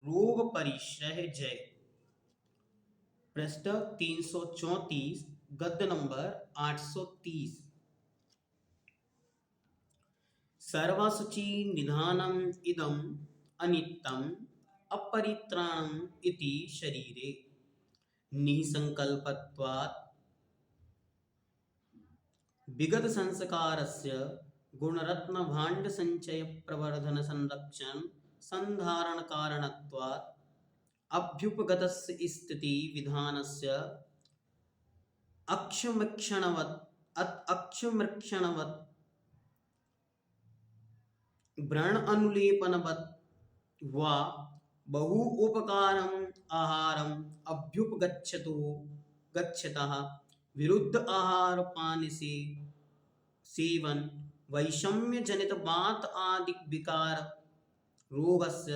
रोग परिश्रय जय। पृष्ठ 334, गद्य नंबर 830। सर्वशुचि निधानम इदम अनित्यम अपरित्राणम इति शरीरे निसंकल्पत्वात् विगत संस्कारस्य गुणरत्न भाण्ड संचय प्रवर्धन संरक्षण संधारण कारणत्वात् अभ्युपगतस्य स्थिति विधानस्य अक्षमक्षणवत् व्रण अनुलेपनवत् वा बहु उपकारम आहारम अभ्युपगच्छतो गच्छतः विरुद्ध आहार पान से सेवन वैषम्य जनित बात आदि विकार रोगस्य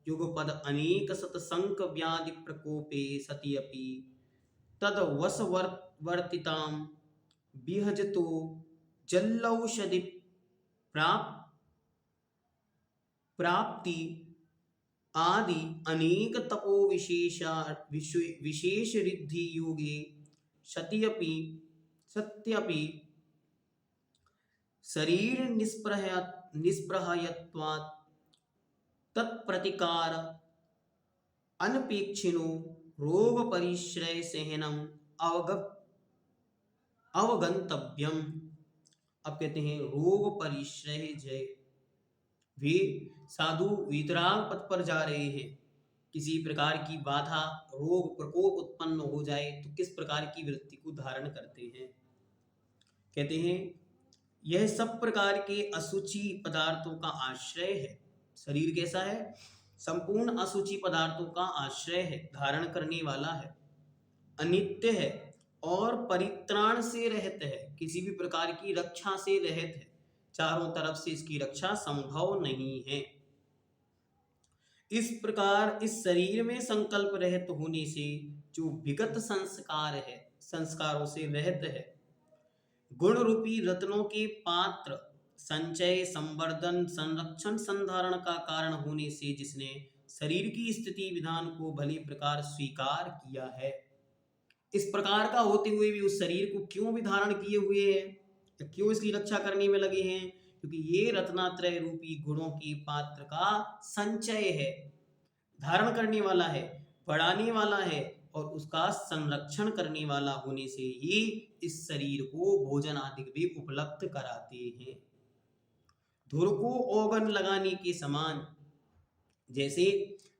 युगपद अनेक शतसंक व्याधि प्रकोपे सति अपि तद्वशवर्तितां विहजतो जल्लौषधि प्राप्ति आदि अनेक तपो विशेष रिद्धि योगे सत्यपि शरीर निस्पृहयत्वात् तत्प्रतिकार अनपेक्षिनो रोग परिश्रय सहनम अवगंतव्यम। अब कहते हैं रोग परिश्रय जय। वे साधु वीतराग पथ पर जा रहे हैं। किसी प्रकार की बाधा रोग प्रकोप उत्पन्न हो जाए तो किस प्रकार की वृत्ति को धारण करते हैं। कहते हैं यह सब प्रकार के अशुचि पदार्थों का आश्रय है। शरीर कैसा है? संपूर्ण अशुचि पदार्थों का आश्रय है, धारण करने वाला है, अनित्य है और परित्राण से रहित है, किसी भी प्रकार की रक्षा से रहित है। चारों तरफ से इसकी रक्षा संभव नहीं है। इस प्रकार इस शरीर में संकल्प रहित होने से जो विगत संस्कार है, संस्कारों से रहित है, गुण रूपी रत्नों के पात्र संचय संवर्धन संरक्षण संधारण का कारण होने से जिसने शरीर की स्थिति विधान को भली प्रकार स्वीकार किया है, इस प्रकार का होते हुए भी उस शरीर को क्यों भी धारण किए हुए हैं, क्यों इसकी रक्षा करने में लगे हैं? क्योंकि ये रत्नात्रय रूपी गुणों के पात्र का संचय है, धारण करने वाला है, बढ़ाने वाला है और उसका संरक्षण करने वाला होने से ही इस शरीर को भोजन आदि भी उपलब्ध कराते हैं। धुर को ओगन लगाने के समान, जैसे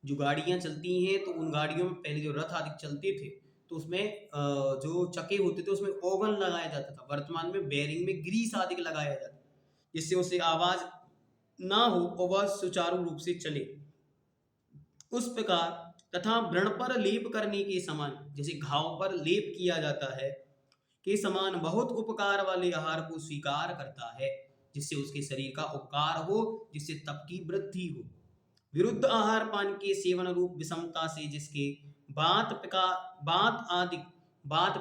जो गाड़ियां चलती हैं तो उन गाड़ियों में पहले जो रथ आदि चलते थे तो उसमें जो चक्के होते थे उसमें ओगन लगाया जाता था। वर्तमान में बेरिंग में ग्रीस आदि लगाया जाता है जिससे उसे आवाज ना हो और वह सुचारू रूप से चले। उस प्रकार तथा व्रण पर लेप करने के समान, जैसे घाव पर लेप किया जाता है के समान बहुत उपकार वाले आहार को स्वीकार करता है जिससे उसके शरीर का उपकार हो, जिससे तप की वृद्धि हो। विरुद्ध आहार पान के सेवन रूप विषमता से जिसके बात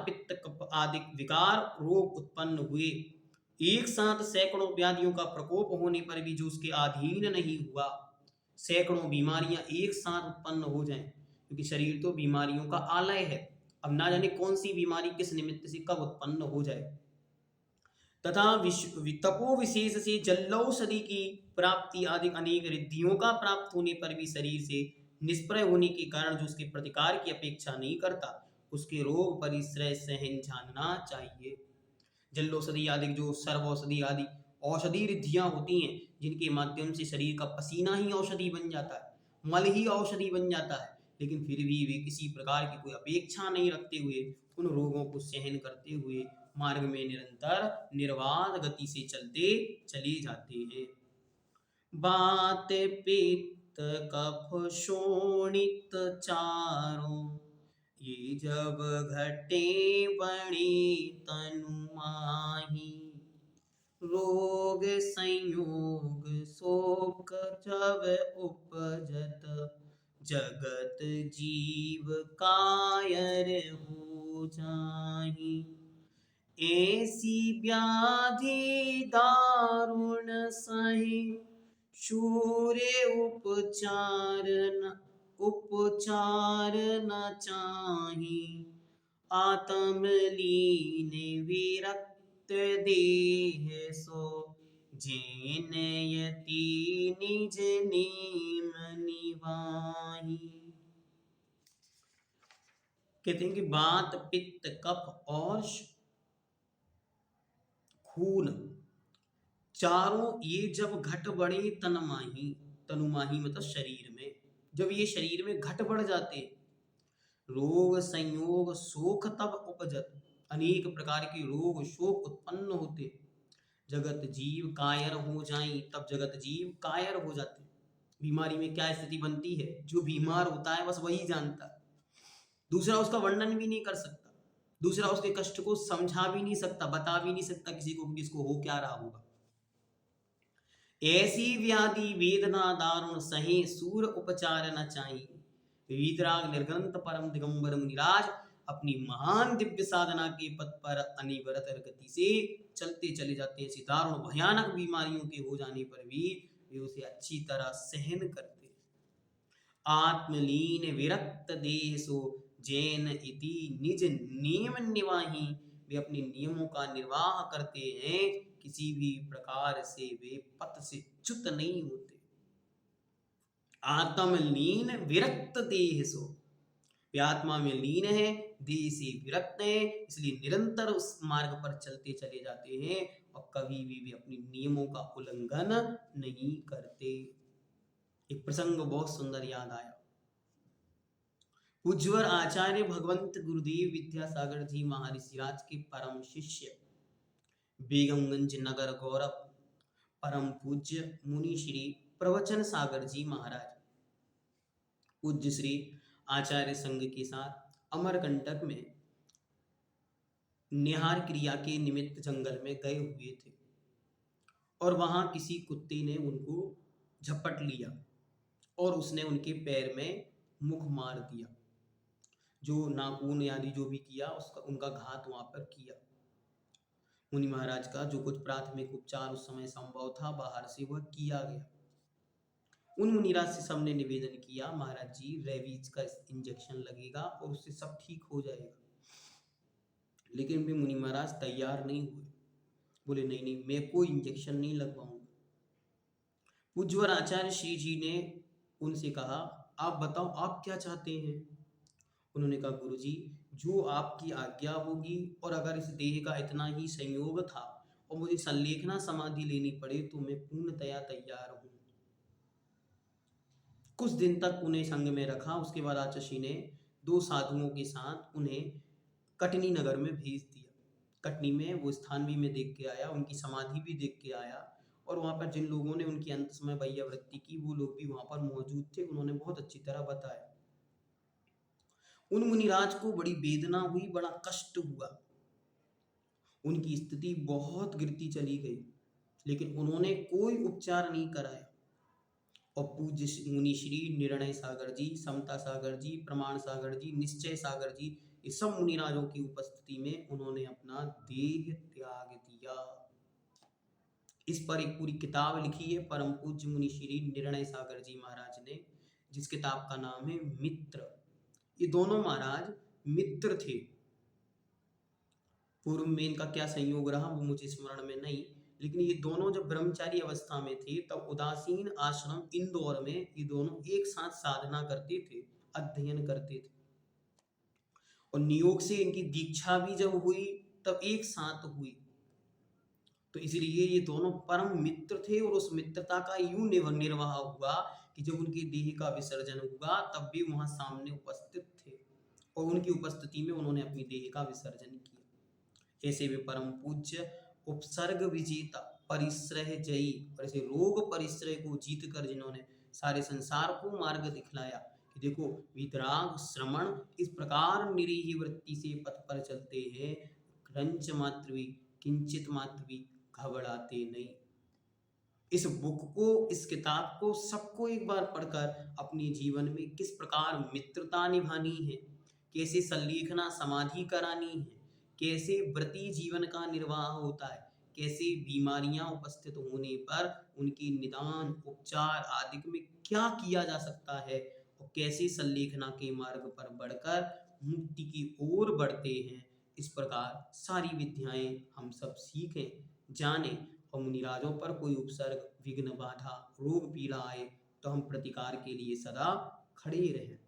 पित्त कफ आदि विकार रोग उत्पन्न हुए, एक साथ सैकड़ों व्याधियों का प्रकोप होने पर भी जो उसके अधीन नहीं हुआ, सैकड़ों बीमारियां एक साथ उत्पन्न हो जाएं, क्योंकि शरीर तो बीमारियों का आलय है। अब ना जाने कौन सी बीमारी किस निमित्त से कब उत्पन्न हो जाए। तथा तपो विशेष से जल्लौषधि की प्राप्ति आदि अनेक रिद्धियों का प्राप्त होने पर भी शरीर से निष्प्रय होने के कारण जो उसके प्रतिकार की अपेक्षा नहीं करता, उसके रोग परिश्रय सहन जानना चाहिए। जल्लौषधि आदि जो सर्वौषधि आदि औषधि रिद्धियां होती हैं जिनके माध्यम से शरीर का पसीना ही औषधि बन जाता है, मल ही औषधि बन जाता है, लेकिन फिर भी वे किसी प्रकार की कोई अपेक्षा नहीं रखते हुए उन रोगों को सहन करते हुए मार्ग में निरंतर निर्बाध गति से चलते चले जाते हैं। बात पित्त कफ शोणित चारों, ये जब घटे बड़े तनु माही, रोग संयोग शोक जब उपजत, जगत जीव कायर हो जाहि। ऐसी व्याधि दारुण सही, शूरे उपचार उपचार न चाहि, आत्म लीन विरक्त देह सो, जेन यति निज नेम निवाहि। कहते हैं कि वात पित्त कफ और खून चारों ये जब घट बढ़े तन माही, तनु माही मतलब शरीर में, जब ये शरीर में घट बढ़ जाते, रोग संयोग शोक तब उपजत, अनेक प्रकार के रोग शोक उत्पन्न होते, जगत जीव कायर हो जाए, तब जगत जीव कायर हो जाते। बीमारी में क्या स्थिति बनती है, जो बीमार होता है बस वही जानता, दूसरा उसका वर्णन भी नहीं कर सकता, दूसरा उसके कष्ट को समझा भी नहीं सकता, बता भी नहीं सकता किसी को कि इसको हो क्या रहा होगा। ऐसी व्याधि वेदना दारुण सहे, सूर उपचार न चाहिए। वीतराग निर्ग्रंथ परम दिगंबर मुनिराज अपनी महान दिव्य साधना के पथ पर अनिवरत गति से चलते चले जाते हैं। ऐसी दारुण भयानक बीमारियों के हो जाने पर भी वे उसे अच्छी तरह सहन करते। आत्मलीन विरक्त देह सो, जैन इति निज नियम निवाही, वे अपने नियमों का निर्वाह करते हैं, किसी भी प्रकार से वे पथ से च्युत नहीं होते। आत्मलीन विरक्त देह सो, वे आत्मा में लीन है, देह से विरक्त है, इसलिए निरंतर उस मार्ग पर चलते चले जाते हैं और कभी भी वे अपने नियमों का उल्लंघन नहीं करते। एक प्रसंग बहुत सुंदर याद आया। पूज्यवर आचार्य भगवंत गुरुदेव विद्यासागर जी महर्षिराज के परम शिष्य बेगमगंज नगर गौरव परम पूज्य मुनि श्री प्रवचन सागर जी महाराज पूज्य श्री आचार्य संघ के साथ अमरकंटक में निहार क्रिया के निमित्त जंगल में गए हुए थे और वहां किसी कुत्ते ने उनको झपट लिया और उसने उनके पैर में मुख मार दिया, जो नाखून आदि जो भी किया उसका उनका घात वहां पर किया। मुनि महाराज का जो कुछ प्राथमिक उपचार उस समय संभव था बाहर से वह किया गया। उन मुनिराज से सबने निवेदन किया, महाराज जी रेबीज का इंजेक्शन लगेगा और उससे सब ठीक हो जाएगा, लेकिन वे मुनि महाराज तैयार नहीं हुए, बोले नहीं नहीं मैं कोई इंजेक्शन नहीं लगवाऊंगा। पूज्यवर आचार्य श्री जी ने उनसे कहा आप बताओ आप क्या चाहते हैं। उन्होंने कहा गुरुजी जो आपकी आज्ञा होगी, और अगर इस देह का इतना ही संयोग था और मुझे संलेखना समाधि लेनी पड़े तो मैं पूर्णतया तैयार हूँ। कुछ दिन तक उन्हें संग में रखा, उसके बाद आचार्य ने दो साधुओं के साथ उन्हें कटनी नगर में भेज दिया। कटनी में वो स्थान भी मैं देख के आया, उनकी समाधि भी देख के आया, और वहाँ पर जिन लोगों ने उनकी अंत समय वैयावृत्ति की वो लोग भी वहाँ पर मौजूद थे, उन्होंने बहुत अच्छी तरह बताया। उन मुनिराज को बड़ी वेदना हुई, बड़ा कष्ट हुआ, उनकी स्थिति बहुत गिरती चली गई, लेकिन उन्होंने कोई उपचार नहीं कराया। और पूज्य मुनि श्री निर्णय सागर जी, समता सागर जी, प्रमाण सागर जी, निश्चय सागर जी, ये सब मुनिराजों की उपस्थिति में उन्होंने अपना देह त्याग दिया। इस पर एक पूरी किताब लिखी है परम पूज्य मुनि श्री निर्णय सागर जी महाराज ने, जिस किताब का नाम है मित्र। ये दोनों महाराज मित्र थे। पूर्व में इनका क्या संयोग रहा वो मुझे स्मरण में नहीं, लेकिन ये दोनों जब ब्रह्मचारी अवस्था में थे तब उदासीन आश्रम इंदौर में ये दोनों एक साथ साधना करते थे, अध्ययन करते थे, और नियोग से इनकी दीक्षा भी जब हुई तब एक साथ हुई। तो इसलिए ये दोनों परम मित्र थे, और उस मित्रता का यूं निर्वाह हुआ कि जब उनके देह का विसर्जन हुआ तब भी वहां सामने उपस्थित थे, और उनकी उपस्थिति में उन्होंने अपनी देह का विसर्जन किया। ऐसे वे परम पूज्य उपसर्ग विजेता परिश्रय जयी, और ऐसे रोग परिश्रय को जीत कर जिन्होंने सारे संसार को मार्ग दिखलाया कि देखो वितराग श्रमण इस प्रकार निरीह वृत्ति से पथ पर चलते हैं, रंच मात्र भी किंचित मात्र भी घबराते नहीं। इस बुक को, इस किताब को सबको एक बार पढ़कर अपने जीवन में किस प्रकार मित्रता निभानी है, कैसे संलेखना समाधि करानी है, कैसे व्रती जीवन का निर्वाह होता है, कैसे बीमारियां उपस्थित होने पर उनकी निदान उपचार आदि में क्या किया जा सकता है, और कैसे संलेखना के मार्ग पर बढ़कर मुक्ति की ओर बढ़ते हैं। इस प्रकार सारी विद्याएं हम सब सीखें, जानें और मुनिराजों पर कोई उपसर्ग, विघ्न, बाधा, रोग, पीड़ा आए तो हम प्रतिकार के लिए सदा खड़े रहें।